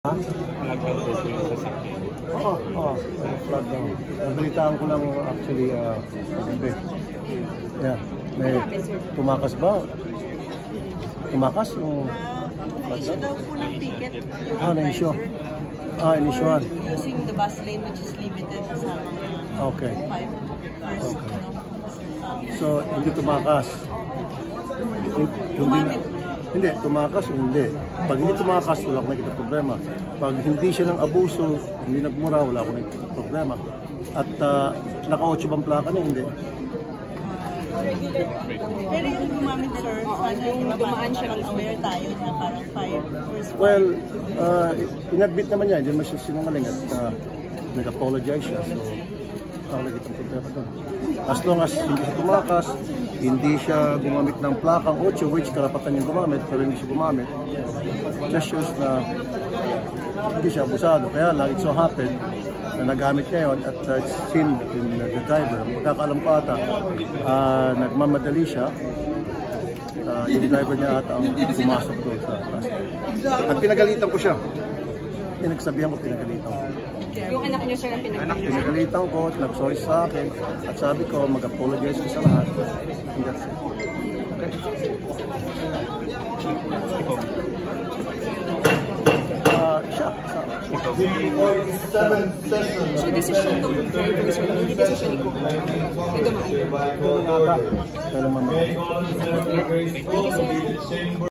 Ha? Flag daw po yung sasakyan. Oo, flag daw. Nabalitaan ko lang actually kagabi. Yeah, may tumakas ba? Tumakas yung flag Issue daw po ng ticket. na-issue. In-issuean. Using the bus lane which is limited sa mga Okay. 5 first. Okay. So, hindi tumakas. Hindi, tumakas o hindi. Pag hindi tumakas, wala akong nakikita problema. Pag hindi siya ng abuso, hindi nagmura, wala akong nakikita problema. At naka-8 bang plaka niya? Hindi. Pero yung gumamit, sir, sana yung dumaan siya, aware tayo na parang 5 first. Well, in-admit naman niya, hindi naman siya sinungaling at nag-apologize siya. So, ako nakikita ang problema doon. As long as hindi siya tumakas, hindi siya gumamit ng plakang 8, which karapatan niya gumamit, pero hindi siya gumamit. Just shows na hindi siya abusado. Kaya lang, it so happened na nagamit niya yun at it's seen in the driver. Magkakaalam ko ata, nagmamadali siya. Yung driver niya ata ang pumasok doon sa plastic. At pinagalitan ko siya. Pinagsabihan ko, pinagalitan ko. Yung anak niyo, sir, ang Pinagalitan ko, nag-sorry sa akin, at sabi ko, mag-apologize ko sa lahat. And that's it. Okay? Siya. So, decision to driver, sir, hindi decision ko. Nagamaan. Kailan mamaya. Thank you, sir.